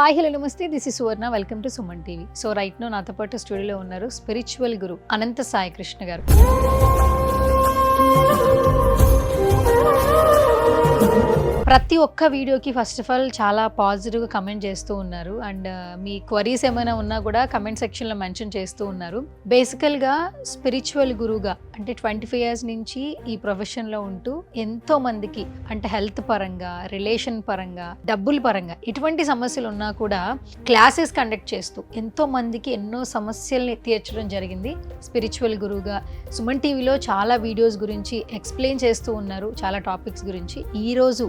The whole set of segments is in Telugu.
హాయ్ హలో నమస్తే, this is Suvarna. Welcome to Suman TV. So right now నాతో పాటు స్టూడియోలో ఉన్నారు స్పిరిచువల్ గురు అనంత సాయి కృష్ణ గారు. ప్రతి ఒక్క వీడియోకి ఫస్ట్ ఆఫ్ ఆల్ చాలా పాజిటివ్గా కమెంట్ చేస్తూ ఉన్నారు. అండ్ మీ క్వరీస్ ఏమైనా ఉన్నా కూడా కమెంట్ సెక్షన్లో మెన్షన్ చేస్తూ ఉన్నారు. బేసికల్గా స్పిరిచువల్ గురువుగా అంటే 25 years నుంచి ఈ ప్రొఫెషన్లో ఉంటూ ఎంతో మందికి అంటే హెల్త్ పరంగా, రిలేషన్ పరంగా, డబ్బుల పరంగా ఎటువంటి సమస్యలు ఉన్నా కూడా క్లాసెస్ కండక్ట్ చేస్తూ ఎంతో మందికి ఎన్నో సమస్యల్ని తీర్చడం జరిగింది. స్పిరిచువల్ గురువుగా సుమన్ టీవీలో చాలా వీడియోస్ గురించి ఎక్స్ప్లెయిన్ చేస్తూ ఉన్నారు, చాలా టాపిక్స్ గురించి. ఈరోజు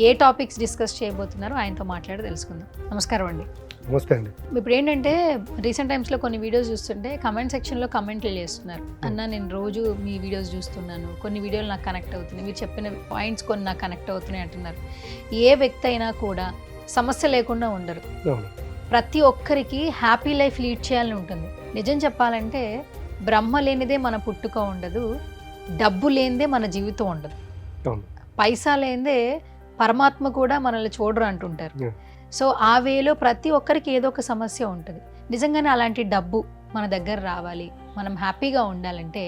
ఏ టాపిక్స్ డిస్కస్ చేయబోతున్నారో ఆయనతో మాట్లాడి తెలుసుకుందాం. నమస్కారం అండి. నమస్తే అండి. ఇప్పుడు ఏంటంటే రీసెంట్ టైమ్స్లో కొన్ని వీడియోస్ చూస్తుంటే కమెంట్ సెక్షన్లో కమెంట్లు చేస్తున్నారు. అన్న నేను రోజు మీ వీడియోస్ చూస్తున్నాను, కొన్ని వీడియోలు నాకు కనెక్ట్ అవుతున్నాయి, మీరు చెప్పిన పాయింట్స్ కొన్ని నాకు కనెక్ట్ అవుతున్నాయి అంటున్నారు. ఏ వ్యక్తి అయినా కూడా సమస్య లేకుండా ఉండరు. ప్రతి ఒక్కరికి హ్యాపీ లైఫ్ లీడ్ చేయాలని ఉంటుంది. నిజం చెప్పాలంటే బ్రహ్మ లేనిదే మన పుట్టుక ఉండదు, డబ్బు లేనిదే మన జీవితం ఉండదు, పైసా లేనిదే పరమాత్మ కూడా మనల్ని చూడరు అంటుంటారు. సో ఆ వేలో ప్రతి ఒక్కరికి ఏదో ఒక సమస్య ఉంటుంది. నిజంగానే అలాంటి డబ్బు మన దగ్గర రావాలి, మనం హ్యాపీగా ఉండాలంటే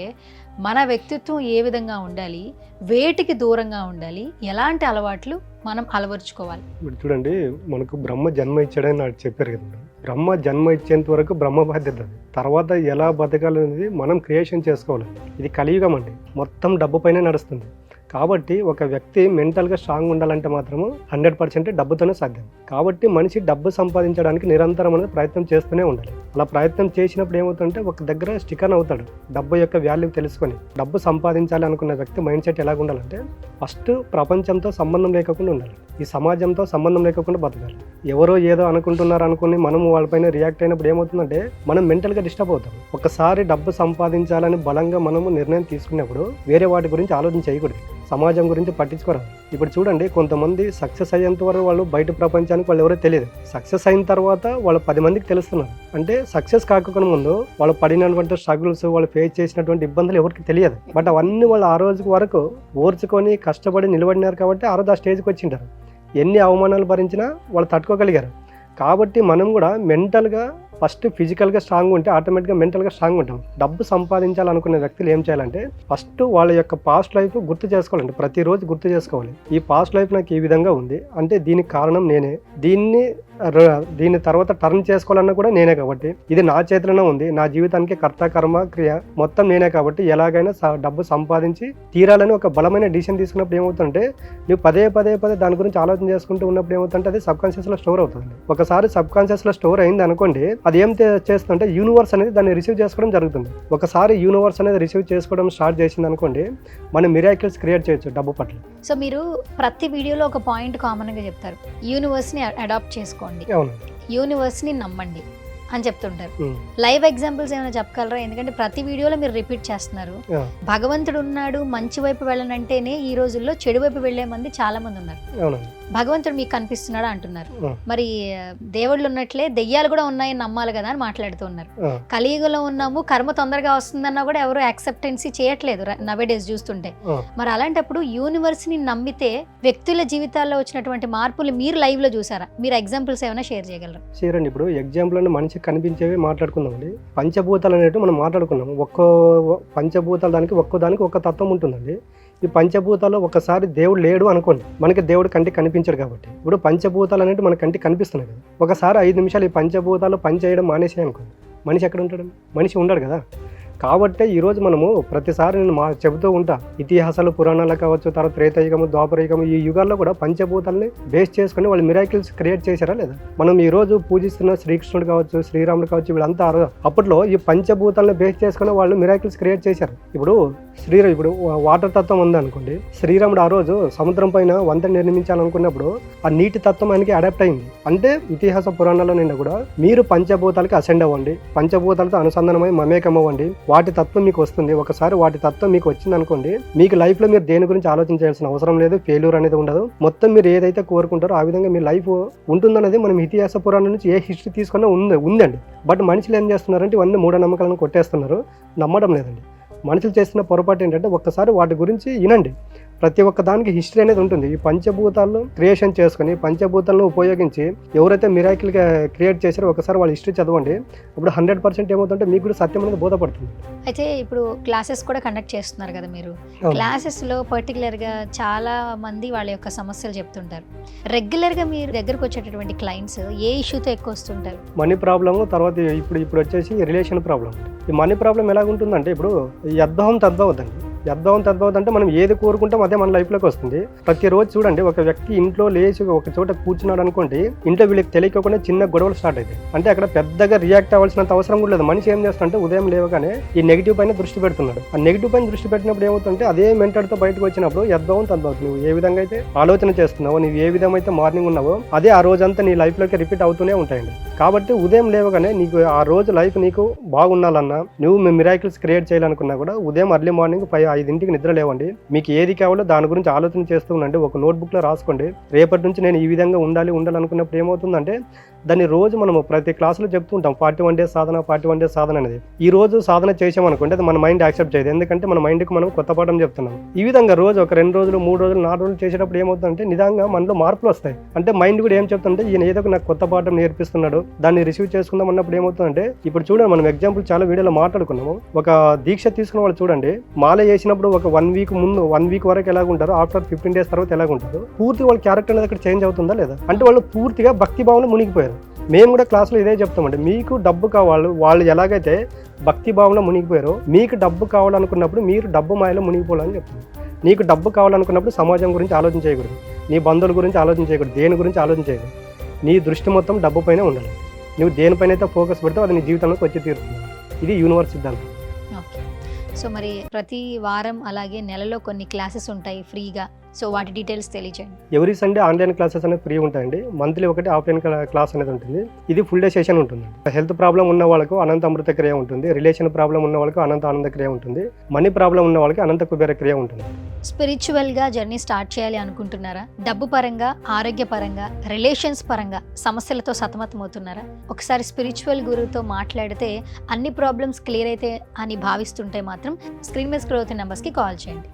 మన వ్యక్తిత్వం ఏ విధంగా ఉండాలి, వేటికి దూరంగా ఉండాలి, ఎలాంటి అలవాట్లు మనం అలవరుచుకోవాలి? చూడండి, మనకు బ్రహ్మ జన్మ ఇచ్చాడని నాకు చెప్పారు కదండి. బ్రహ్మ జన్మ ఇచ్చేంత వరకు బ్రహ్మ బాధ్యత, తర్వాత ఎలా బతకాలనేది మనం క్రియేషన్ చేసుకోవాలి. ఇది కలియుగం అండి, మొత్తం డబ్బు పైన నడుస్తుంది. కాబట్టి ఒక వ్యక్తి మెంటల్గా స్ట్రాంగ్ ఉండాలంటే మాత్రము 100% డబ్బుతోనే సాధ్యం. కాబట్టి మనిషి డబ్బు సంపాదించడానికి నిరంతరం అనేది ప్రయత్నం చేస్తూనే ఉండాలి. అలా ప్రయత్నం చేసినప్పుడు ఏమవుతుందంటే ఒక దగ్గర స్టికన్ అవుతాడు. డబ్బు యొక్క వాల్యూ తెలుసుకొని డబ్బు సంపాదించాలి అనుకున్న వ్యక్తి మైండ్ సెట్ ఎలాగ ఉండాలంటే ఫస్ట్ ప్రపంచంతో సంబంధం లేకుండా ఉండాలి, ఈ సమాజంతో సంబంధం లేకుండా బతకాలి. ఎవరో ఏదో అనుకుంటున్నారు అనుకుని మనము వాళ్ళపైన రియాక్ట్ అయినప్పుడు ఏమవుతుందంటే మనం మెంటల్గా డిస్టర్బ్ అవుతాం. ఒకసారి డబ్బు సంపాదించాలని బలంగా మనము నిర్ణయం తీసుకున్నప్పుడు వేరే వాటి గురించి ఆలోచన చేయకూడదు, సమాజం గురించి పట్టించుకోరాదు. ఇప్పుడు చూడండి, కొంతమంది సక్సెస్ అయ్యేంత వరకు వాళ్ళు బయట ప్రపంచానికి వాళ్ళు ఎవరో తెలియదు. సక్సెస్ అయిన తర్వాత వాళ్ళు 10 మందికి తెలుస్తున్నారు. అంటే సక్సెస్ కాకుండా ముందు వాళ్ళు పడినటువంటి స్ట్రగుల్స్, వాళ్ళు ఫేస్ చేసినటువంటి ఇబ్బందులు ఎవరికి తెలియదు. బట్ అవన్నీ వాళ్ళు ఆ రోజు వరకు ఓర్చుకొని కష్టపడి నిలబడినారు కాబట్టి ఆ రోజు ఆ స్టేజ్కి వచ్చింటారు. ఎన్ని అవమానాలు భరించినా వాళ్ళు తట్టుకోగలిగారు. కాబట్టి మనం కూడా మెంటల్గా ఫస్ట్ ఫిజికల్గా స్ట్రాంగ్ ఉంటే ఆటోమేటిక్గా మెంటల్గా స్ట్రాంగ్ ఉంటాం. డబ్బు సంపాదించాలనుకునే వ్యక్తులు ఏం చేయాలంటే ఫస్ట్ వాళ్ళ యొక్క పాస్ట్ లైఫ్ గుర్తు చేసుకోవాలండి. ప్రతిరోజు గుర్తు చేసుకోవాలి, ఈ పాస్ట్ లైఫ్ నాకు ఈ విధంగా ఉంది అంటే దీనికి కారణం నేనే, దీన్ని తర్వాత టర్న్ చేసుకోవాలన్నా కూడా నేనే, కాబట్టి ఇది నా చేతిలోనే ఉంది, నా జీవితానికి కర్త కర్మ క్రియ మొత్తం నేనే, కాబట్టి ఎలాగైనా డబ్బు సంపాదించి తీరాలని ఒక బలమైన డిసిషన్ తీసుకున్నప్పుడు ఏమవుతుందంటే నువ్వు పదే దాని గురించి ఆలోచన చేసుకుంటూ ఉన్నప్పుడు ఏమవుతుంటే అది సబ్ కాన్షియస్లో స్టోర్ అవుతుంది. ఒకసారి సబ్ కాన్షియస్లో స్టోర్ అయింది అనుకోండి, అది ఏం చేస్తుంటే యూనివర్స్ అనేది దాన్ని రిసీవ్ చేసుకోవడం జరుగుతుంది. ఒకసారి యూనివర్స్ అనేది రిసీవ్ చేసుకోవడం స్టార్ట్ చేసింది అనుకోండి, మనం మిరాకిల్స్ క్రియేట్ చేయొచ్చు డబ్బు పట్ల. సో మీరు ప్రతి వీడియోలో ఒక పాయింట్ కామన్గా చెప్తారు, యూనివర్స్ని అడాప్ట్ చేసుకోండి, యూనివర్స్ని నమ్మండి అని చెప్తుంటారు. లైవ్ ఎగ్జాంపుల్స్ ఏమైనా చెప్పగలరా? ఎందుకంటే ప్రతి వీడియోలో మీరు రిపీట్ చేస్తున్నారు. భగవంతుడు ఉన్నాడు, మంచి వైపు వెళ్ళనంటేనే ఈ రోజుల్లో చెడు వైపు వెళ్లే మంది చాలా మంది ఉన్నారు. భగవంతుడు మీకు కనిపిస్తున్నాడా అంటున్నారు. మరి దేవుళ్ళు ఉన్నట్లే దెయ్యాలు కూడా ఉన్నాయని నమ్మాలి కదా అని మాట్లాడుతూ ఉన్నారు. కలియుగంలో ఉన్నాము, కర్మ తొందరగా వస్తుందన్నా కూడా ఎవరు యాక్సెప్టెన్సీ చేయట్లేదు నవే డేస్ చూస్తుంటే. మరి అలాంటప్పుడు యూనివర్స్ ని నమ్మితే వ్యక్తుల జీవితాల్లో వచ్చినటువంటి మార్పులు మీరు లైవ్ లో చూసారా? మీరు ఎగ్జాంపుల్స్ ఏమైనా షేర్ చేయగలరా? షేర్ అండి. ఇప్పుడు ఎగ్జాంపుల్ అంటే మనిషికి కనిపించేవి మాట్లాడుకుందామండి. పంచభూతాలు అనేవి మనం మాట్లాడుకున్నాం. ఒక్కో పంచభూతాలు దానికి ఒక్క తత్వం ఉంటుందండి. ఈ పంచభూతాలు ఒకసారి దేవుడు లేడు అనుకోండి, మనకి దేవుడు కంటికి కనిపించాడు కాబట్టి ఇప్పుడు పంచభూతాలు అనేవి మన కంటికి కనిపిస్తున్నాయి కదా. ఒకసారి 5 నిమిషాలు ఈ పంచభూతాలు పనిచేయడం మానేసాయి అనుకోండి, మనిషి ఎక్కడ ఉంటాడు? మనిషి ఉండడు కదా. కాబట్టి ఈరోజు మనము ప్రతిసారి నేను చెబుతూ ఉంటా, ఇతిహాసాలు పురాణాలు కావచ్చు, తర్వాత త్రేతాయుగము, ద్వాపరయుగము, ఈ యుగాల్లో కూడా పంచభూతాలని బేస్ చేసుకుని వాళ్ళు మిరాకిల్స్ క్రియేట్ చేశారా లేదా? మనం ఈ రోజు పూజిస్తున్న శ్రీకృష్ణుడు కావచ్చు, శ్రీరాముడు కావచ్చు, వీళ్ళంతా అప్పట్లో ఈ పంచభూతాలను బేస్ చేసుకుని వాళ్ళు మిరాకిల్స్ క్రియేట్ చేశారు. ఇప్పుడు వాటర్ తత్వం ఉంది అనుకోండి, శ్రీరాముడు ఆ రోజు సముద్రం పైన వంతెన నిర్మించాలనుకున్నప్పుడు ఆ నీటి తత్వం ఆయనకి అడాప్ట్ అయింది. అంటే ఇతిహాస పురాణాల్లో నిండా కూడా మీరు పంచభూతాలకి అసెండ్ అవ్వండి, పంచభూతాలతో అనుసంధానమై మమేకం అవ్వండి, వాటి తత్వం మీకు వస్తుంది. ఒకసారి వాటి తత్వం మీకు వచ్చింది అనుకోండి, మీకు లైఫ్లో మీరు దేని గురించి ఆలోచించాల్సిన అవసరం లేదు, ఫెయిల్యూర్ అనేది ఉండదు. మొత్తం మీరు ఏదైతే కోరుకుంటారో ఆ విధంగా మీ లైఫ్ ఉంటుందనేది మనం ఇతిహాస పురాణం నుంచి ఏ హిస్టరీ తీసుకున్నా ఉందండి. బట్ మనుషులు ఏం చేస్తున్నారంటే ఇవన్నీ మూఢనమ్మకాలను కొట్టేస్తున్నారు, నమ్మడం లేదండి. మనుషులు చేస్తున్న పొరపాటు ఏంటంటే ఒక్కసారి వాటి గురించి వినండి, ప్రతి ఒక్క దానికి హిస్టరీ అనేది ఉంటుంది. ఈ పంచభూతాలను క్రియేషన్ చేసుకుని పంచభూతాలను ఉపయోగించి ఎవరైతే మిరాకిల్గా క్రియేట్ చేశారో ఒకసారి వాళ్ళ హిస్టరీ చదవండి. అప్పుడు 100% ఏమవుతుంటే మీకు కూడా సత్యం అనేది బోధపడుతుంది. అయితే ఇప్పుడు క్లాసెస్ కూడా కండక్ట్ చేస్తున్నారు కదా మీరు. క్లాసెస్లో పర్టికులర్గా చాలా మంది వాళ్ళ యొక్క సమస్యలు చెప్తుంటారు. రెగ్యులర్గా మీరు దగ్గరకు వచ్చేటటువంటి క్లయింట్స్ ఏ ఇష్యూతో ఎక్కువ వస్తుంటారు? మనీ ప్రాబ్లము, తర్వాత ఇప్పుడు వచ్చేసి రిలేషన్ ప్రాబ్లం. ఈ మనీ ప్రాబ్లం ఎలాగుంటుందంటే ఇప్పుడు యద్భావం తద్భవద్దండి. యద్భావం తద్భవత్ అంటే మనం ఏది కోరుకుంటాం అదే మన లైఫ్లోకి వస్తుంది. ప్రతిరోజు చూడండి, ఒక వ్యక్తి ఇంట్లో లేచి ఒక చోట కూర్చున్నాడు అనుకోండి, ఇంట్లో వీళ్ళకి తెలియకుండా చిన్న గొడవలు స్టార్ట్ అవుతాయి. అంటే అక్కడ పెద్దగా రియాక్ట్ అవ్వాల్సినంత అవసరం కూడా లేదు. మనిషి ఏం చేస్తుంటే ఉదయం లేవగానే ఈ నెగిటివ్ పైన దృష్టి పెడుతున్నాడు. ఆ నెగిటివ్ పైన దృష్టి పెట్టినప్పుడు ఏమవుతుంటే అదే మెంటల్తో బయటకు వచ్చినప్పుడు యద్భావం తద్భవత్. నువ్వు ఏ విధంగా అయితే ఆలోచన చేస్తున్నావో, నువ్వు ఏ విధంగా అయితే మార్నింగ్ ఉన్నావో అదే ఆ రోజంతా నీ లైఫ్లోకి రిపీట్ అవుతూనే ఉంటాయండి. కాబట్టి ఉదయం లేవగానే నీకు ఆ రోజు లైఫ్ నీకు బాగుండాలన్నా, నువ్వు మిరాకిల్స్ క్రియేట్ చేయాలనుకున్నా కూడా ఉదయం అర్లీ మార్నింగ్ 5 నిద్ర లేవండి. మీకు ఏది కావాలో దాని గురించి ఆలోచన చేస్తూ ఉండండి. ఒక నోట్బుక్లో రాసుకోండి. రేపటి నుంచి నేను ఈ విధంగా ఉండాలనుకున్నప్పుడు ఏమవుతుందంటే దాన్ని రోజు మనము ప్రతి క్లాసులో చెప్తూ ఉంటాం 41 డేస్ సాధన, 41 డేస్ సాధన అనేది. ఈ రోజు సాధన చేసామనుకోండి అది మన మైండ్ యాక్సెప్ట్ చేయదు. ఎందుకంటే మన మైండ్కి మనం కొత్త పాఠం చెప్తున్నాం. ఈ విధంగా రోజు ఒక 2 రోజులు, 3 రోజులు, 4 రోజులు చేసేటప్పుడు ఏమవుతుందంటే నిదానంగా మనలో మార్పులు వస్తాయి. అంటే మైండ్ కూడా ఏం చెప్తుంటే ఈయన ఏదో నాకు కొత్త పాఠం నేర్పిస్తున్నాడు, దాన్ని రిసీవ్ చేసుకుందాం అన్నప్పుడు ఏమవుతుందంటే, ఇప్పుడు చూడండి మనం ఎగ్జాంపుల్ చాలా వీడియోలో మాట్లాడుకున్నాము. ఒక దీక్ష తీసుకున్న వాళ్ళు చూడండి, మాల చేసినప్పుడు ఒక 1 వీక్ ముందు 1 వీక్ వరకు ఎలాగుంటారు, ఆఫ్టర్ 15 డేస్ తర్వాత ఎలాగుంటారు, పూర్తి వాళ్ళ క్యారెక్టర్ అనేది అక్కడ చేంజ్ అవుతుందా లేదా? అంటే వాళ్ళు పూర్తిగా భక్తి భావన మునిగిపోయారు. మేము కూడా క్లాస్లో ఇదే చెప్తామండి. మీకు డబ్బు కావాలి, వాళ్ళు ఎలాగైతే భక్తి భావన మునిగిపోయారో మీకు డబ్బు కావాలనుకున్నప్పుడు మీరు డబ్బు మాయలో మునిగిపోవాలని చెప్తున్నాం. నీకు డబ్బు కావాలనుకున్నప్పుడు సమాజం గురించి ఆలోచన చేయకూడదు, నీ బంధువుల గురించి ఆలోచన చేయకూడదు, దేని గురించి ఆలోచన చేయకూడదు. నీ దృష్టి మొత్తం డబ్బు పైన ఉండాలి. నువ్వు దేనిపైన అయితే ఫోకస్ పెడతావు అది నీ జీవితంలోకి వచ్చి తీరుతుంది. ఇది యూనివర్స్ సిద్ధాంతం. ఓకే. సో మరి ప్రతి వారం అలాగే నెలలో కొన్ని క్లాసెస్ ఉంటాయి ఫ్రీగా. సో వాటి డీటెయిల్స్ తెలియజేయండి. ఎవ్రీ సండే ఆన్లైన్ క్లాసెస్ అనేది ఫ్రీ ఉంటాయండి. మంత్లీ ఒకటి ఆఫ్లైన్ క్లాస్ అనేది ఉంటుంది. ఇది ఫుల్ డే సెషన్ ఉంటుంది. హెల్త్ ప్రాబ్లం ఉన్న వాళ్ళకు అనంత అమృత క్రియ ఉంటుంది. రిలేషన్ ప్రాబ్లం ఉన్న వాళ్ళకు అనంత ఆనంద క్రియ ఉంటుంది. మనీ ప్రాబ్లం ఉన్న వాళ్ళకి అనంత కుబేర క్రియ ఉంటుంది. స్పిరిచువల్గా జర్నీ స్టార్ట్ చేయాలి అనుకుంటున్నారా? డబ్బు పరంగా, ఆరోగ్య పరంగా, రిలేషన్స్ పరంగా సమస్యలతో సతమతమవుతున్నారా? ఒకసారి స్పిరిచువల్ గురువుతో మాట్లాడితే అన్ని ప్రాబ్లమ్స్ క్లియర్ అయితే అని భావిస్తుంటే మాత్రం స్క్రీన్ మీద స్క్రోల్ అవుతున్న నెంబర్స్కి కాల్ చేయండి.